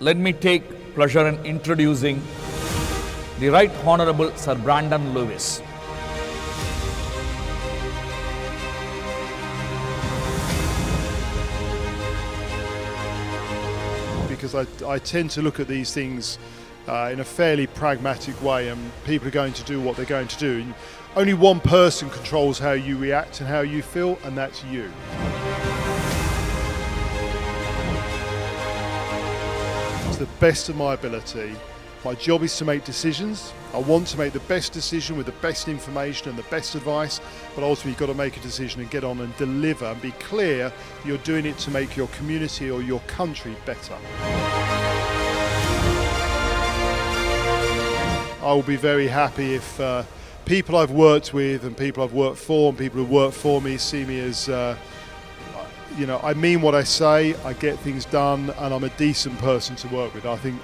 Let me take pleasure in introducing the Right Honorable Sir Brandon Lewis. Because I tend to look at these things in a fairly pragmatic way, and people are going to do what they're going to do. And only one person controls how you react and how you feel, and that's you. To the best of my ability, my job is to make decisions. I want to make the best decision with the best information and the best advice, but ultimately you've got to make a decision and get on and deliver and be clear you're doing it to make your community or your country better. I will be very happy if people I've worked with and people I've worked for and people who work for me see me as I mean what I say, I get things done, and I'm a decent person to work with. I think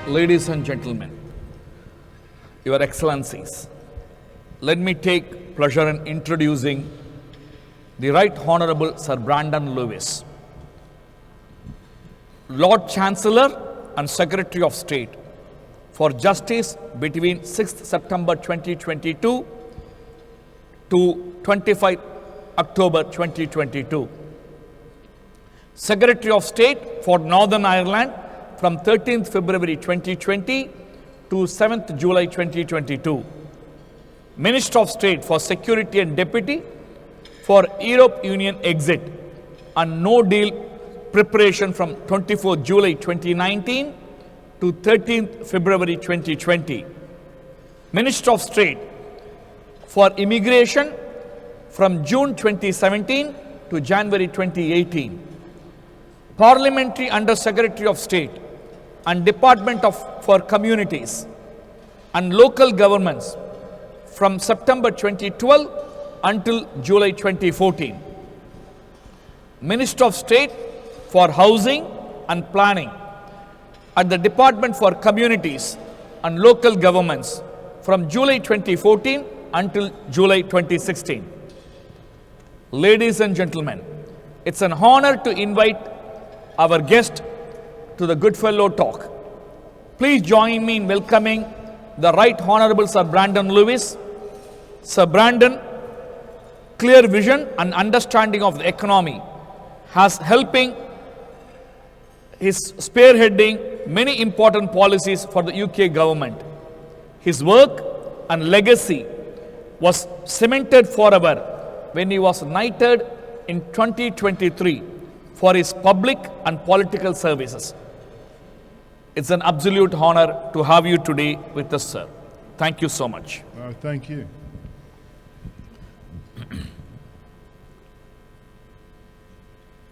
Ladies and gentlemen, Your Excellencies, let me take pleasure in introducing the Right Honorable Sir Brandon Lewis, Lord Chancellor and Secretary of State for Justice between 6th September 2022 to 25 October 2022. Secretary of State for Northern Ireland from 13th February 2020 to 7th July 2022. Minister of State for Security and Deputy for Europe Union exit and no deal preparation from 24 July 2019 to 13th February 2020. Minister of State for Immigration from June 2017 to January 2018. Parliamentary Under Secretary of State and Department for Communities and Local Governments from September 2012 until July 2014. Minister of State for Housing and Planning at the Department for Communities and Local Governments from July 2014 until July 2016. Ladies and gentlemen, it's an honor to invite our guest to the Goodfellow Talk. Please join me in welcoming the Right Honorable Sir Brandon Lewis. Sir Brandon, clear vision and understanding of the economy has helping his spearheading many important policies for the UK government. His work and legacy was cemented forever when he was knighted in 2023 for his public and political services. It's an absolute honor to have you today with us, sir. Thank you so much. Thank you.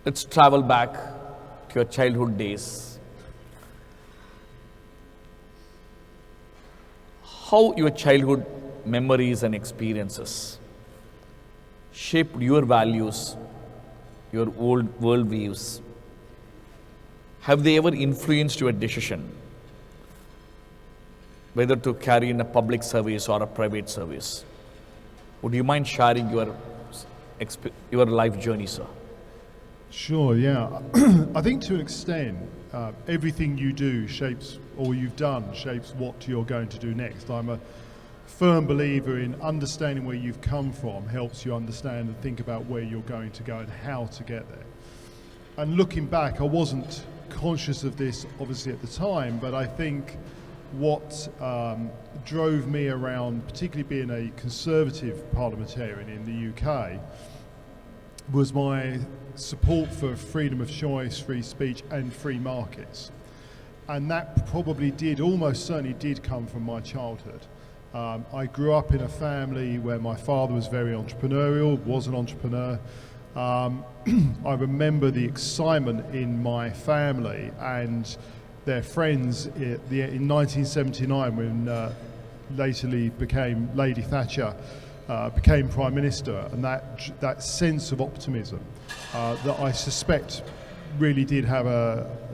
Let's travel back to your childhood days. How your childhood memories and experiences shaped your values, your old worldviews? Have they ever influenced your decision, whether to carry in a public service or a private service? Would you mind sharing your life journey, sir? Sure, yeah. I think to an extent, everything you do shapes, or you've done, shapes what you're going to do next. I'm a firm believer in understanding where you've come from helps you understand and think about where you're going to go and how to get there. And looking back, I wasn't conscious of this obviously at the time, but I think what drove me around, particularly being a Conservative parliamentarian in the UK, was my support for freedom of choice, free speech and free markets. And that probably almost certainly did come from my childhood. I grew up in a family where my father was very entrepreneurial, was an entrepreneur. I remember the excitement in my family and their friends in 1979 when latterly became Lady Thatcher, became Prime Minister, and that sense of optimism that I suspect really did have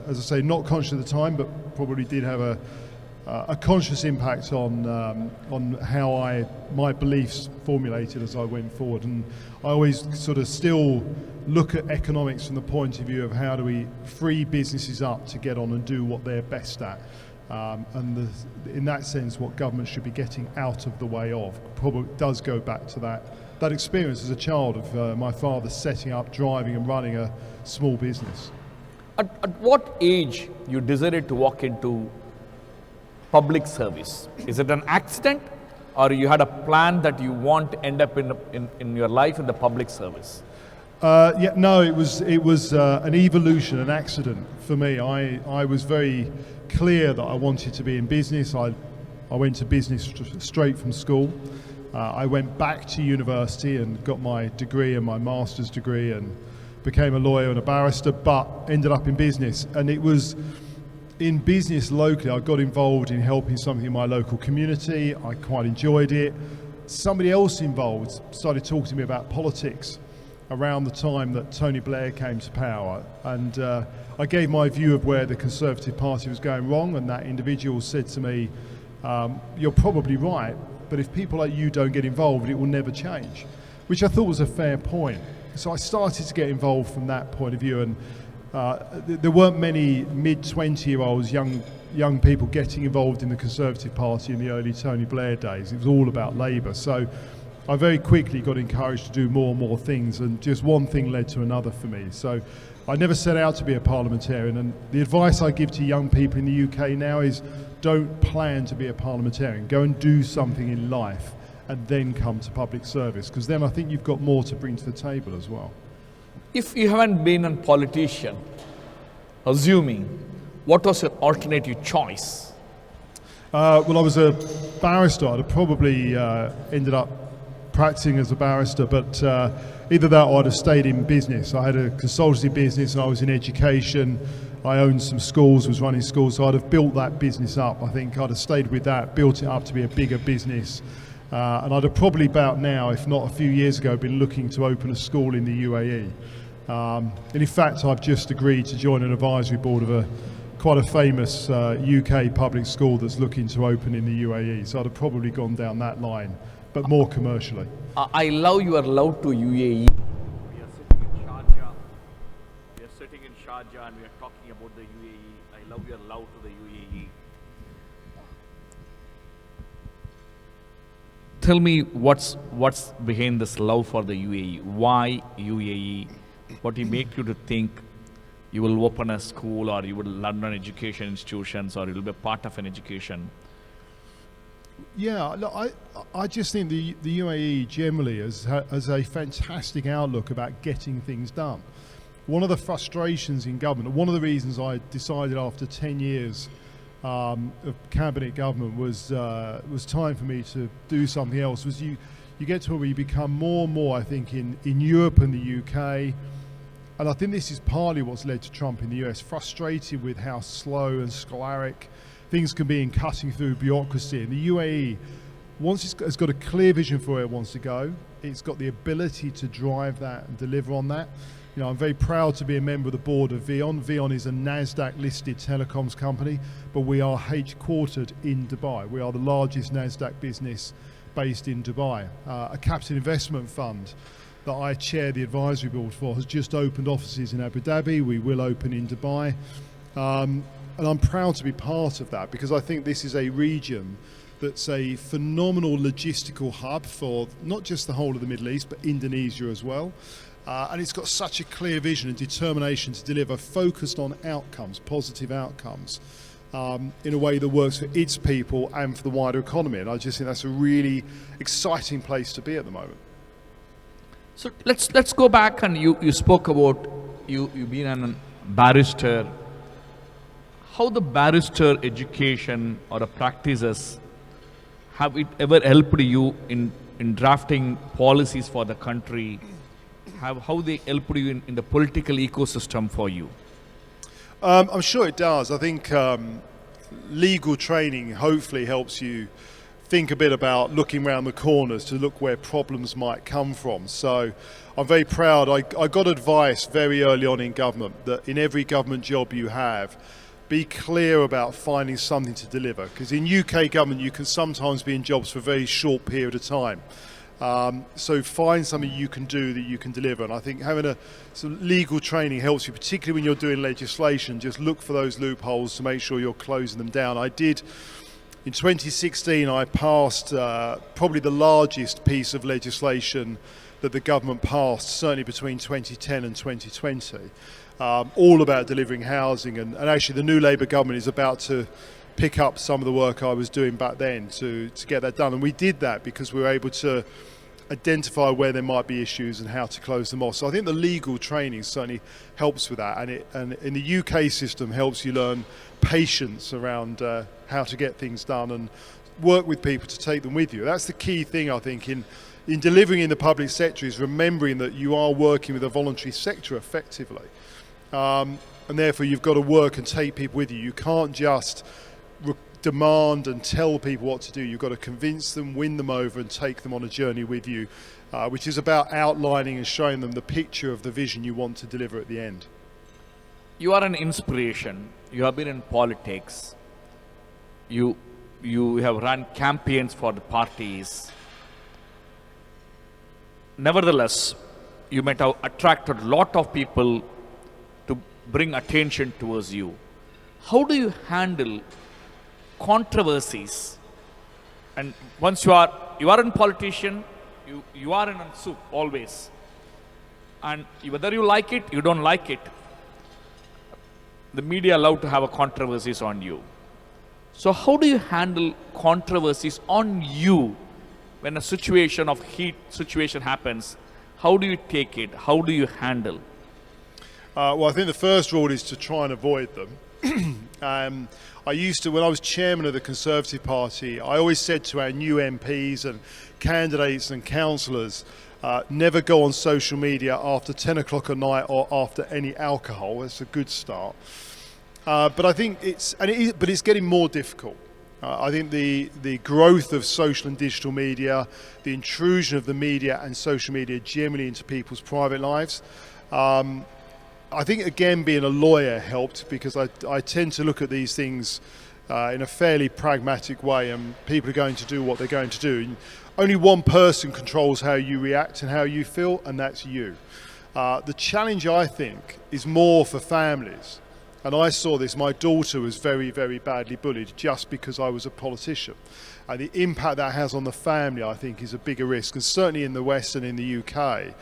as I say, not conscious at the time, but probably did have a conscious impact on how my beliefs formulated as I went forward. And I always sort of still look at economics from the point of view of how do we free businesses up to get on and do what they're best at. And in that sense, what government should be getting out of the way of probably does go back to that experience as a child of my father setting up, driving and running a small business. At what age you decided to walk into public service? Is it an accident, or you had a plan that you want to end up in your life in the public service? No, it was an evolution, an accident for me. I was very clear that I wanted to be in business. I went to business straight from school. I went back to university and got my degree and my master's degree and became a lawyer and a barrister, but ended up in business. And it was in business locally. I got involved in helping something in my local community. I quite enjoyed it. Somebody else involved started talking to me about politics around the time that Tony Blair came to power, and I gave my view of where the Conservative Party was going wrong, and that individual said to me, you're probably right, but if people like you don't get involved, it will never change, which I thought was a fair point. So I started to get involved from that point of view, and there weren't many mid-20-year-olds, young people getting involved in the Conservative Party in the early Tony Blair days. It was all about Labour. So I very quickly got encouraged to do more and more things, and just one thing led to another for me. So I never set out to be a parliamentarian, and the advice I give to young people in the UK now is don't plan to be a parliamentarian. Go and do something in life and then come to public service, because then I think you've got more to bring to the table as well. If you haven't been a politician, assuming, what was your alternative choice? Well, I was a barrister. I'd have probably ended up practicing as a barrister, but either that or I'd have stayed in business. I had a consultancy business and I was in education. I owned some schools, was running schools, so I'd have built that business up. I think I'd have stayed with that, built it up to be a bigger business. And I'd have probably about now, if not a few years ago, been looking to open a school in the UAE. And in fact, I've just agreed to join an advisory board of quite a famous UK public school that's looking to open in the UAE. So I'd have probably gone down that line, but more commercially. I love your love to UAE. We are sitting in Sharjah. We are sitting in Sharjah and we are talking about the UAE. I love your love to the UAE. Tell me what's behind this love for the UAE? Why UAE? What will make you to think you will open a school, or you will learn an education institutions, or you will be a part of an education? Yeah, look, I just think the UAE generally has a fantastic outlook about getting things done. One of the frustrations in government, one of the reasons I decided after 10 years of cabinet government was time for me to do something else, was you get to where you become more and more, I think, in Europe and the UK, and I think this is partly what's led to Trump in the US, frustrated with how slow and sclerotic things can be in cutting through bureaucracy. In the UAE, once it's got a clear vision for where it wants to go, it's got the ability to drive that and deliver on that. You know, I'm very proud to be a member of the board of VEON. VEON is a NASDAQ-listed telecoms company, but we are headquartered in Dubai. We are the largest NASDAQ business based in Dubai. A capital investment fund that I chair the advisory board for has just opened offices in Abu Dhabi. We will open in Dubai. And I'm proud to be part of that, because I think this is a region that's a phenomenal logistical hub for not just the whole of the Middle East, but Indonesia as well. And it's got such a clear vision and determination to deliver, focused on outcomes, positive outcomes, in a way that works for its people and for the wider economy. And I just think that's a really exciting place to be at the moment. So let's go back, and you spoke about you being a barrister. How the barrister education or the practices, have it ever helped you in drafting policies for the country? How they helped you in the political ecosystem for you? I'm sure it does. I think legal training hopefully helps you think a bit about looking around the corners to look where problems might come from. So I'm very proud. I got advice very early on in government that in every government job you have, be clear about finding something to deliver. Because in UK government, you can sometimes be in jobs for a very short period of time. So find something you can do that you can deliver. And I think having some legal training helps you, particularly when you're doing legislation. Just look for those loopholes to make sure you're closing them down. I did. In 2016, I passed probably the largest piece of legislation that the government passed, certainly between 2010 and 2020, all about delivering housing. And actually, the new Labour government is about to pick up some of the work I was doing back then to get that done. And we did that because we were able to identify where there might be issues and how to close them off. So I think the legal training certainly helps with that, and in the UK system helps you learn patience around how to get things done and work with people to take them with you. That's the key thing, I think, in delivering in the public sector, is remembering that you are working with a voluntary sector effectively, and therefore you've got to work and take people with you. You can't just demand and tell people what to do. You've got to convince them, win them over, and take them on a journey with you, which is about outlining and showing them the picture of the vision you want to deliver at the end. You are an inspiration. You have been in politics. You have run campaigns for the parties. Nevertheless, you might have attracted a lot of people to bring attention towards you. How do you handle controversies? And once you are a politician, you are in a soup always, and whether you like it, you don't like it, the media allowed to have a controversies on you. So how do you handle controversies on you when a situation of heat situation happens? How do you take it? How do you handle? Well, I think the first rule is to try and avoid them. I used to, when I was chairman of the Conservative Party, I always said to our new MPs and candidates and councillors, never go on social media after 10 o'clock at night or after any alcohol. That's a good start. But I think it's getting more difficult. I think the growth of social and digital media, the intrusion of the media and social media generally into people's private lives, I think, again, being a lawyer helped, because I tend to look at these things in a fairly pragmatic way, and people are going to do what they're going to do. And only one person controls how you react and how you feel, and that's you. The challenge, I think, is more for families. And I saw this. My daughter was very, very badly bullied just because I was a politician. And the impact that has on the family, I think, is a bigger risk. And certainly in the West and in the UK,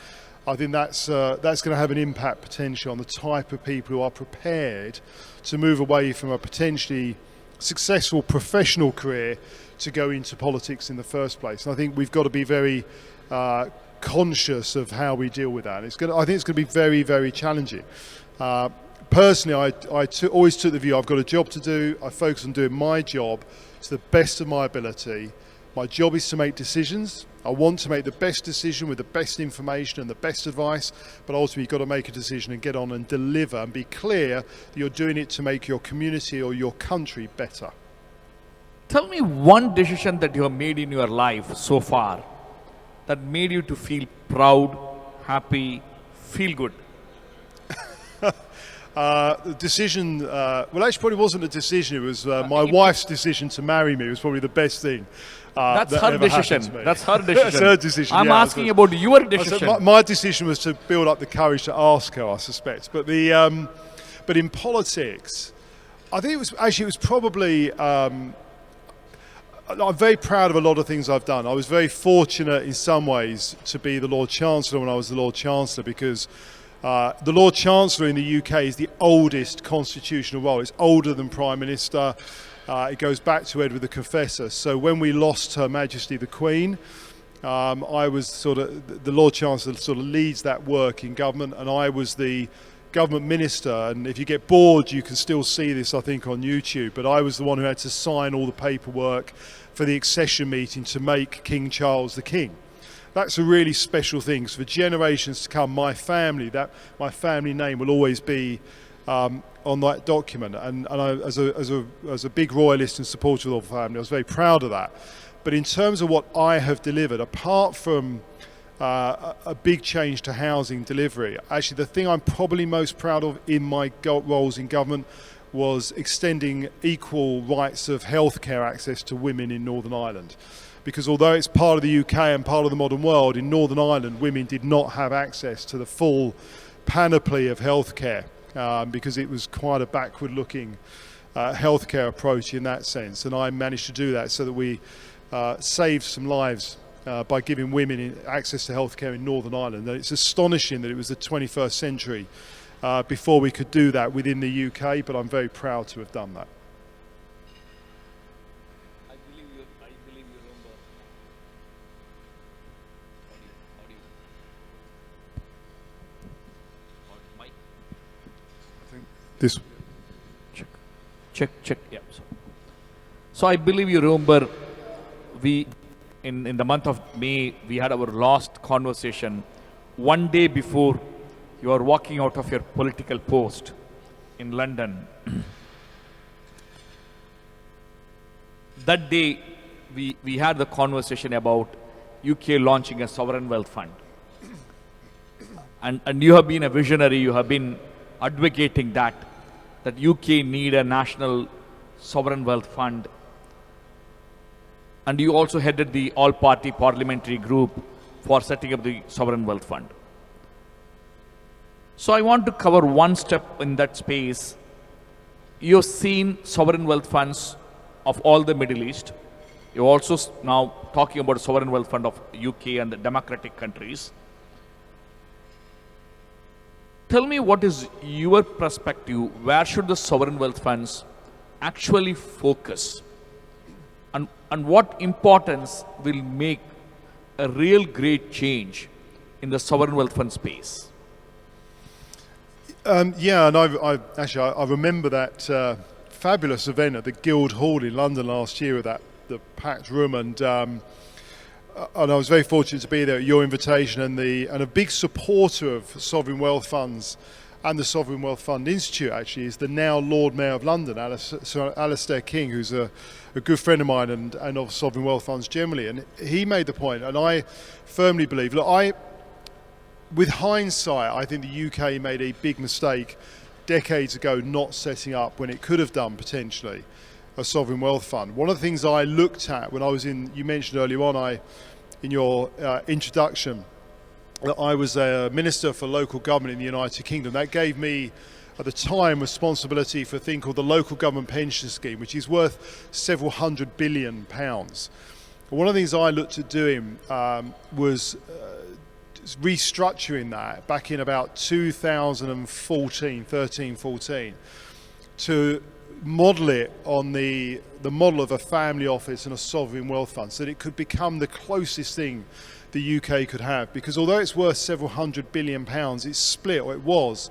I think that's going to have an impact potentially on the type of people who are prepared to move away from a potentially successful professional career to go into politics in the first place. And I think we've got to be very conscious of how we deal with that. I think it's going to be very, very challenging. Personally, I always took the view, I've got a job to do. I focus on doing my job to the best of my ability. My job is to make decisions. I want to make the best decision with the best information and the best advice, but ultimately you've got to make a decision and get on and deliver and be clear that you're doing it to make your community or your country better. Tell me one decision that you have made in your life so far that made you to feel proud, happy, feel good. The decision, well, actually probably wasn't a decision. It was my wife's decision to marry me. It was probably the best thing. That's that her ever decision. happened to me. That's her decision. That's her decision. I'm yeah, asking about your decision. My decision was to build up the courage to ask her, I suspect. But but in politics, I think it was probably. I'm very proud of a lot of things I've done. I was very fortunate in some ways to be the Lord Chancellor when I was the Lord Chancellor, because the Lord Chancellor in the UK is the oldest constitutional role. It's older than Prime Minister. It goes back to Edward the Confessor. So when we lost Her Majesty the Queen, I was the Lord Chancellor sort of leads that work in government, and I was the government minister. And if you get bored, you can still see this, I think, on YouTube. But I was the one who had to sign all the paperwork for the accession meeting to make King Charles the king. That's a really special thing. 'Cause for generations to come, my family name will always be on that document. And I, as a big royalist and supporter of the family, I was very proud of that. But in terms of what I have delivered, apart from a big change to housing delivery, actually the thing I'm probably most proud of in my roles in government was extending equal rights of healthcare access to women in Northern Ireland. Because although it's part of the UK and part of the modern world, in Northern Ireland women did not have access to the full panoply of healthcare because it was quite a backward-looking healthcare approach in that sense. And I managed to do that so that we saved some lives by giving women access to healthcare in Northern Ireland. And it's astonishing that it was the 21st century before we could do that within the UK, but I'm very proud to have done that. I believe you remember. Mic. I think this. Check. Yeah. So I believe you remember we, in the month of May, we had our last conversation one day before you are walking out of your political post in London. That day, we had the conversation about UK launching a sovereign wealth fund. And you have been a visionary, you have been advocating that UK need a national sovereign wealth fund. And you also headed the all-party parliamentary group for setting up the sovereign wealth fund. So I want to cover one step in that space. You've seen sovereign wealth funds of all the Middle East. You're also now talking about a sovereign wealth fund of UK and the democratic countries. Tell me, what is your perspective? Where should the sovereign wealth funds actually focus? And what importance will make a real great change in the sovereign wealth fund space? Yeah, and I remember that fabulous event at the Guildhall in London last year with the packed room, and I was very fortunate to be there at your invitation, and a big supporter of sovereign wealth funds and the Sovereign Wealth Fund Institute actually is the now Lord Mayor of London, Sir Alistair King, who's a good friend of mine and of sovereign wealth funds generally. And he made the point, and I firmly believe, look, with hindsight, I think the UK made a big mistake decades ago not setting up, when it could have done potentially, a sovereign wealth fund. One of the things I looked at when I was you mentioned earlier on, in your introduction, that I was a Minister for Local Government in the United Kingdom. That gave me, at the time, responsibility for a thing called the Local Government Pension Scheme, which is worth several £100 billion. One of the things I looked at doing was restructuring that back in about 2014, to model it on the model of a family office and a sovereign wealth fund, so that it could become the closest thing the UK could have. Because although it's worth several £100 billion, it's split, or it was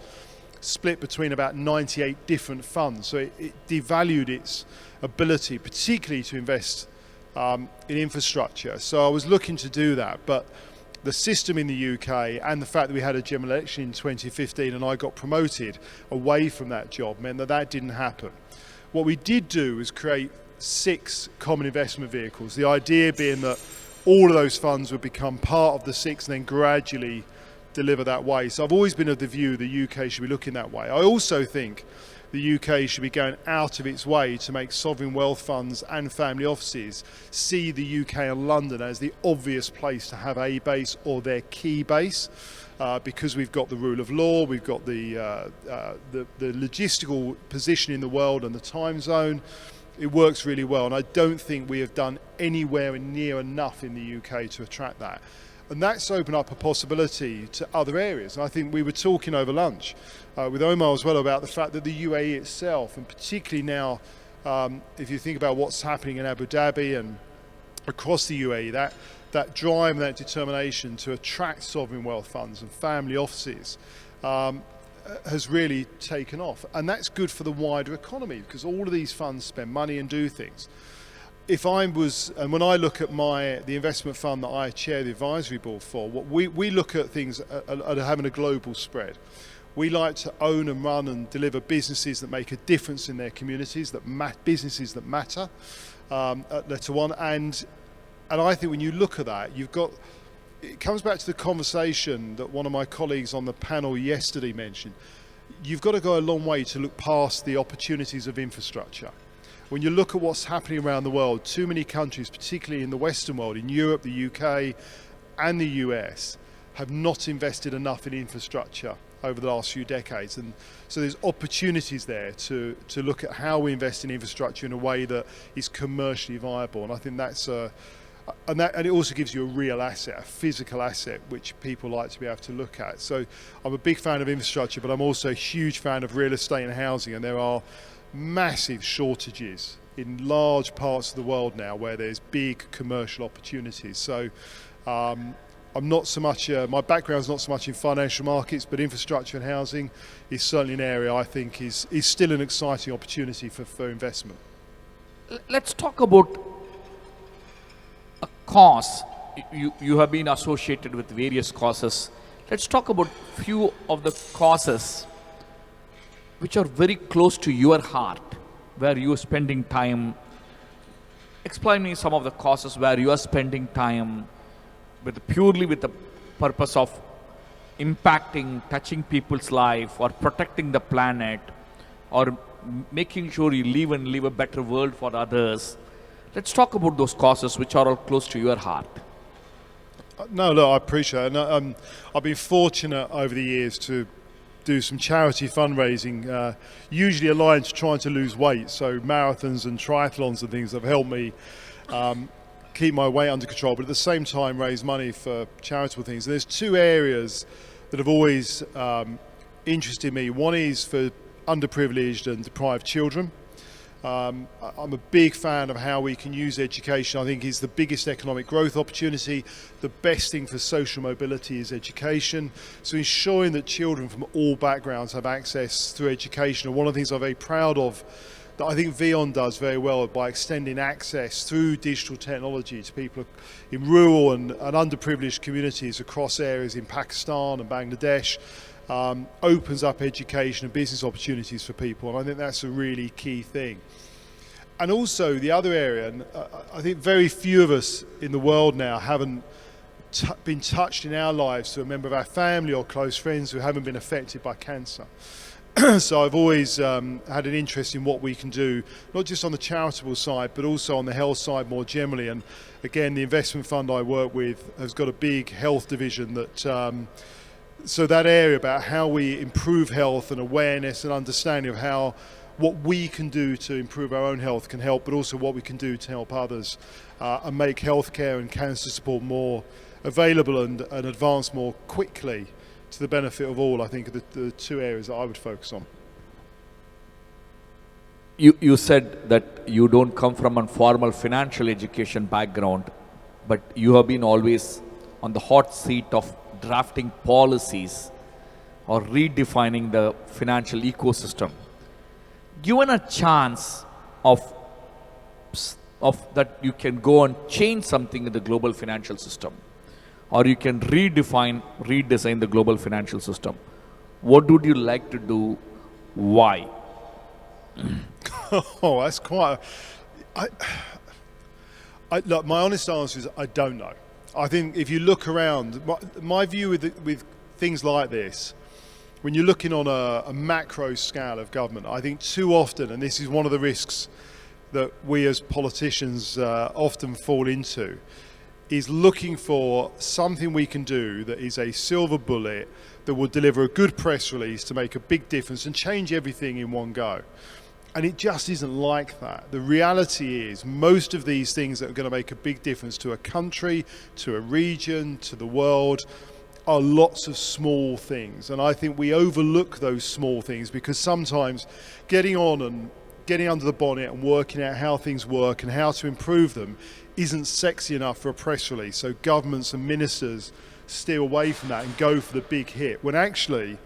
split between about 98 different funds. So it devalued its ability, particularly to invest in infrastructure. So I was looking to do that, but the system in the UK and the fact that we had a general election in 2015 and I got promoted away from that job meant that didn't happen. What we did do was create 6 common investment vehicles, the idea being that all of those funds would become part of the 6 and then gradually deliver that way. So I've always been of the view the UK should be looking that way. I also think the UK should be going out of its way to make sovereign wealth funds and family offices see the UK and London as the obvious place to have a base or their key base, because we've got the rule of law, we've got the logistical position in the world and the time zone. It works really well, and I don't think we have done anywhere near enough in the UK to attract that. And that's opened up a possibility to other areas. And I think we were talking over lunch with Omar as well about the fact that the UAE itself, and particularly now, if you think about what's happening in Abu Dhabi and across the UAE, that drive and that determination to attract sovereign wealth funds and family offices has really taken off. And that's good for the wider economy, because all of these funds spend money and do things. And when I look at the investment fund that I chair the advisory board for, we look at things at having a global spread. We like to own and run and deliver businesses that make a difference in their communities, businesses that matter, at letter one. And And I think when you look at that, it comes back to the conversation that one of my colleagues on the panel yesterday mentioned. You've got to go a long way to look past the opportunities of infrastructure. When you look at what's happening around the world, too many countries, particularly in the Western world, in Europe, the UK and the US, have not invested enough in infrastructure over the last few decades. And so there's opportunities there to look at how we invest in infrastructure in a way that is commercially viable. And I think and it also gives you a real asset, a physical asset, which people like to be able to look at. So I'm a big fan of infrastructure, but I'm also a huge fan of real estate and housing. And there are massive shortages in large parts of the world now where there's big commercial opportunities. So I'm not so much, my background's not so much in financial markets, but infrastructure and housing is certainly an area I think is still an exciting opportunity for investment. Let's talk about a cause. You have been associated with various causes. Let's talk about few of the causes which are very close to your heart, where you are spending time. Explain me some of the causes where you are spending time purely with the purpose of impacting, touching people's life, or protecting the planet, or making sure you live a better world for others. Let's talk about those causes which are all close to your heart. No, look, I appreciate it. And, I've been fortunate over the years to do some charity fundraising, usually aligned to trying to lose weight. So marathons and triathlons and things have helped me keep my weight under control, but at the same time raise money for charitable things. And there's two areas that have always interested me. One is for underprivileged and deprived children. I'm a big fan of how we can use education. I think is the biggest economic growth opportunity. The best thing for social mobility is education. So ensuring that children from all backgrounds have access through education. And one of the things I'm very proud of that I think Vion does very well by extending access through digital technology to people in rural and underprivileged communities across areas in Pakistan and Bangladesh, opens up education and business opportunities for people, and I think that's a really key thing. And also the other area, and I think very few of us in the world now haven't been touched in our lives to a member of our family or close friends who haven't been affected by cancer. So I've always had an interest in what we can do, not just on the charitable side, but also on the health side more generally. And again, the investment fund I work with has got a big health division that, so that area about how we improve health and awareness and understanding of what we can do to improve our own health can help, but also what we can do to help others and make healthcare and cancer support more available and advance more quickly to the benefit of all, I think, are the two areas that I would focus on. You said that you don't come from a formal financial education background, but you have been always on the hot seat of drafting policies or redefining the financial ecosystem. Given a chance of that you can go and change something in the global financial system, or you can redesign the global financial system, what would you like to do? Why? Oh, that's quite. Look, my honest answer is I don't know. I think if you look around, my view with things like this, when you're looking on a macro scale of government, I think too often, and this is one of the risks that we as politicians often fall into, is looking for something we can do that is a silver bullet that will deliver a good press release to make a big difference and change everything in one go. And it just isn't like that. The reality is most of these things that are going to make a big difference to a country, to a region, to the world, are lots of small things. And I think we overlook those small things because sometimes getting on and getting under the bonnet and working out how things work and how to improve them isn't sexy enough for a press release. So governments and ministers steer away from that and go for the big hit. When actually,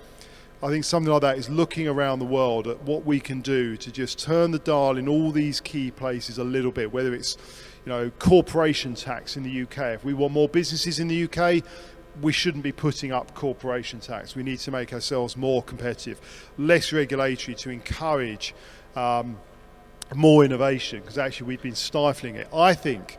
I think something like that is looking around the world at what we can do to just turn the dial in all these key places a little bit, whether it's, corporation tax in the UK. If we want more businesses in the UK, we shouldn't be putting up corporation tax. We need to make ourselves more competitive, less regulatory to encourage more innovation, because actually we've been stifling it. I think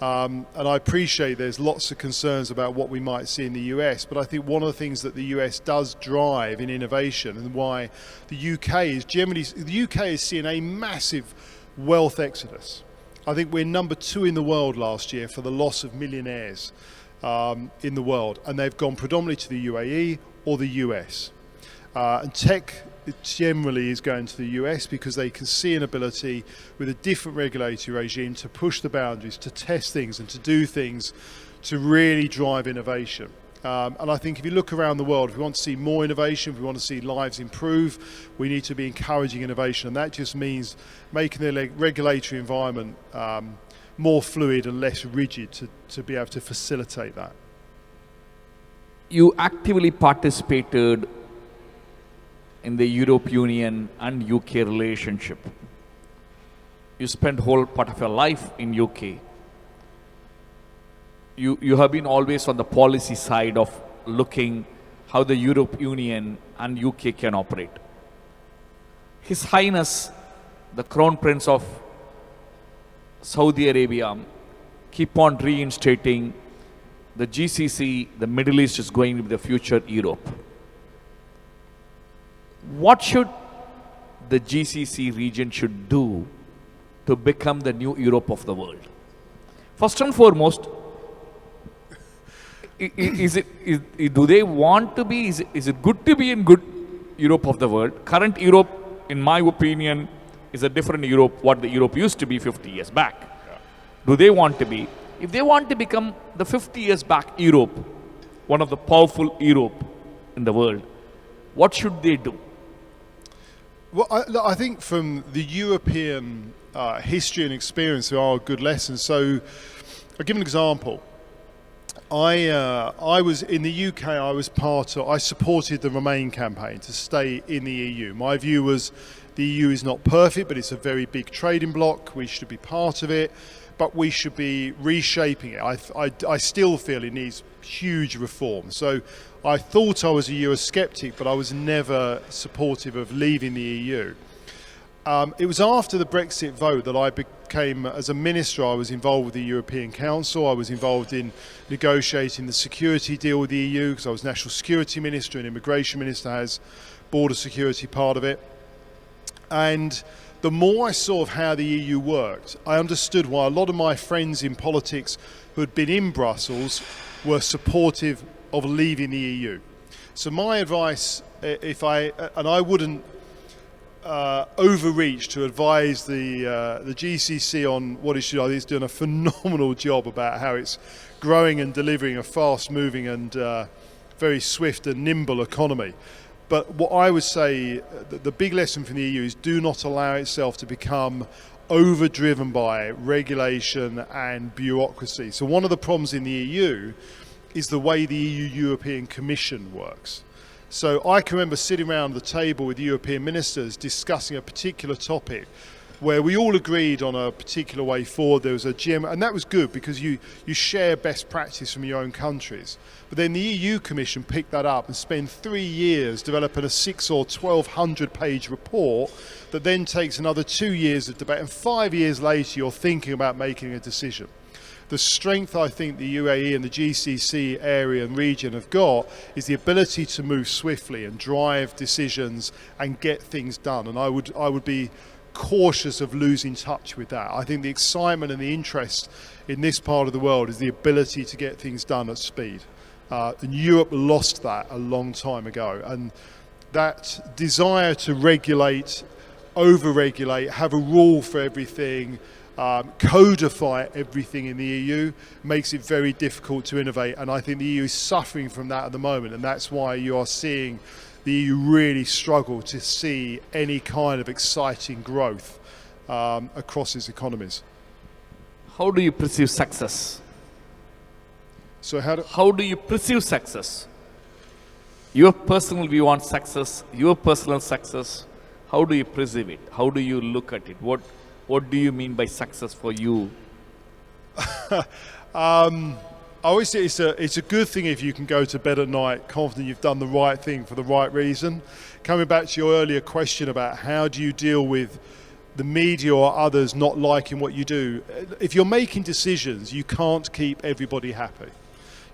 And I appreciate there's lots of concerns about what we might see in the US, but I think one of the things that the US does drive in innovation, and why the UK is seeing a massive wealth exodus. I think we're number 2 in the world last year for the loss of millionaires in the world, and they've gone predominantly to the UAE or the US. And tech generally is going to the US because they can see an ability with a different regulatory regime to push the boundaries, to test things and to do things to really drive innovation. And I think if you look around the world, if we want to see more innovation, if we want to see lives improve, we need to be encouraging innovation. And that just means making the regulatory environment more fluid and less rigid to be able to facilitate that. You actively participated in the Europe Union and UK relationship. You spent whole part of your life in UK. You have been always on the policy side of looking how the Europe Union and UK can operate. His Highness, the Crown Prince of Saudi Arabia, keep on reinstating the GCC, the Middle East is going to be the future Europe. What should the GCC region should do to become the new Europe of the world? First and foremost, do they want to be, is it good to be in good Europe of the world? Current Europe, in my opinion, is a different Europe, what the Europe used to be 50 years back. Yeah. Do they want to be? If they want to become the 50 years back Europe, one of the powerful Europe in the world, what should they do? Well, I think from the European history and experience, there are good lessons. So I'll give an example. I was in the UK. I supported the Remain campaign to stay in the EU. My view was the EU is not perfect, but it's a very big trading bloc. We should be part of it, but we should be reshaping it. I still feel it needs huge reform. So I thought I was a Eurosceptic, but I was never supportive of leaving the EU. It was after the Brexit vote that I became, as a minister, I was involved with the European Council. I was involved in negotiating the security deal with the EU because I was National Security Minister and Immigration Minister has border security part of it. And the more I saw of how the EU worked, I understood why a lot of my friends in politics who had been in Brussels were supportive of leaving the EU. So my advice, I wouldn't overreach to advise the GCC on what it should. I think it's doing a phenomenal job about how it's growing and delivering a fast-moving and very swift and nimble economy. But what I would say, the big lesson from the EU is do not allow itself to become overdriven by regulation and bureaucracy. So one of the problems in the EU is the way the European Commission works. So I can remember sitting around the table with European ministers discussing a particular topic where we all agreed on a particular way forward. There was a gym, and that was good because you share best practice from your own countries. But then the EU Commission picked that up and spent 3 years developing a 600 or 1200 page report that then takes another 2 years of debate, and 5 years later you're thinking about making a decision. The strength I think the UAE and the GCC area and region have got is the ability to move swiftly and drive decisions and get things done. And I would be cautious of losing touch with that. I think the excitement and the interest in this part of the world is the ability to get things done at speed. And Europe lost that a long time ago. And that desire to regulate, over-regulate, have a rule for everything, codify everything in the EU makes it very difficult to innovate, and I think the EU is suffering from that at the moment, and that's why you are seeing the EU really struggle to see any kind of exciting growth across its economies. How do you perceive success? So how do you perceive success? Your personal view on success, your personal success, how do you perceive it? How do you look at it? What do you mean by success for you? I always say it's a good thing if you can go to bed at night confident you've done the right thing for the right reason. Coming back to your earlier question about how do you deal with the media or others not liking what you do. If you're making decisions, you can't keep everybody happy.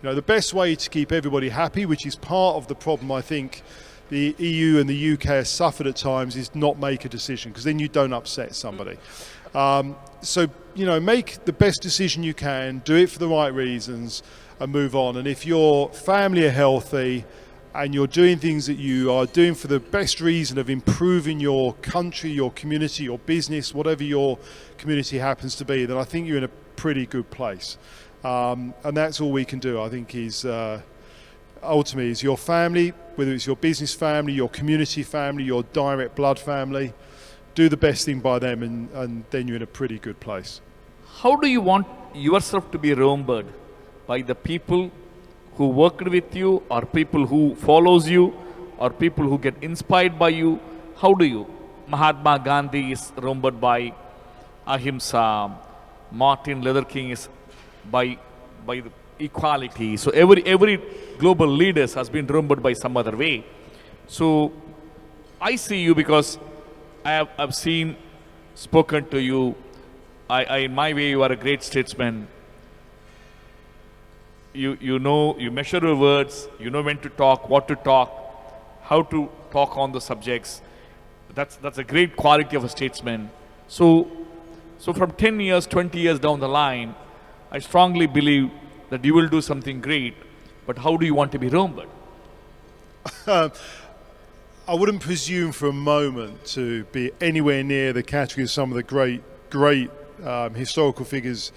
You know, the best way to keep everybody happy, which is part of the problem I think the EU and the UK have suffered at times, is not make a decision, because then you don't upset somebody. So, you know, make the best decision you can, do it for the right reasons, and move on. And if your family are healthy and you're doing things that you are doing for the best reason of improving your country, your community, your business, whatever your community happens to be, then I think you're in a pretty good place. And that's all we can do, I think, is ultimately is your family, whether it's your business family, your community family, your direct blood family, do the best thing by them, and then you're in a pretty good place. How do you want yourself to be remembered? By the people who worked with you, or people who follows you, or people who get inspired by you? How do you? Mahatma Gandhi is remembered by Ahimsa. Martin Luther King is by the equality. So every global leaders has been remembered by some other way. So I see you because I've seen, spoken to you. In my way, you are a great statesman. You know, you measure your words, you know when to talk, what to talk, how to talk on the subjects. That's a great quality of a statesman. So from 10 years, 20 years down the line, I strongly believe that you will do something great. But how do you want to be remembered? I wouldn't presume for a moment to be anywhere near the category of some of the great historical figures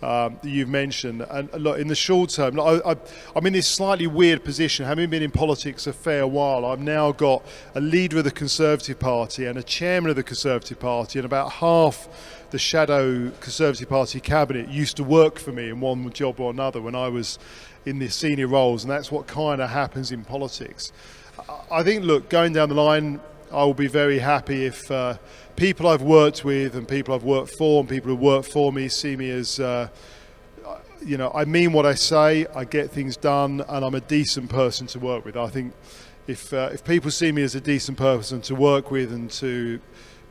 that you've mentioned. And look, in the short term, I'm in this slightly weird position. Having been in politics a fair while, I've now got a leader of the Conservative Party and a chairman of the Conservative Party, and about half the shadow Conservative Party cabinet used to work for me in one job or another when I was in the senior roles, and that's what kind of happens in politics. I think, look, going down the line, I will be very happy if people I've worked with and people I've worked for and people who work for me see me as, you know, I mean what I say, I get things done, and I'm a decent person to work with. I think if people see me as a decent person to work with and to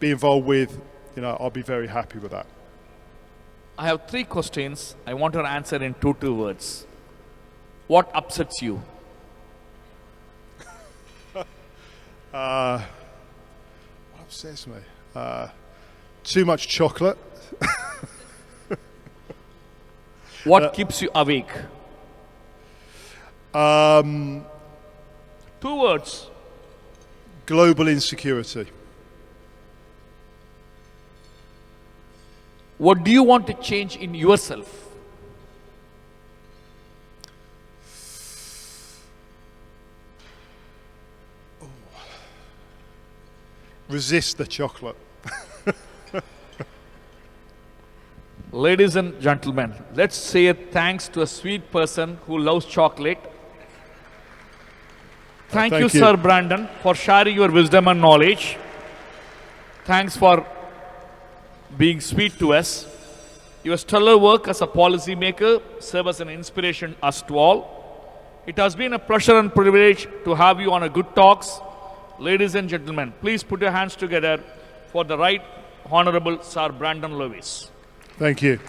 be involved with, you know, I'll be very happy with that. I have 3 questions. I want to answer in 2 words. What upsets you? What upsets me? Too much chocolate. What keeps you awake? 2 words. Global insecurity. What do you want to change in yourself? Resist the chocolate. Ladies and gentlemen, let's say thanks to a sweet person who loves chocolate. Thank you, Sir Brandon, for sharing your wisdom and knowledge. Thanks for being sweet to us. Your stellar work as a policy maker serves as an inspiration us to all. It has been a pleasure and privilege to have you on a Good Talks. Ladies and gentlemen, please put your hands together for the Right Honorable Sir Brandon Lewis. Thank you.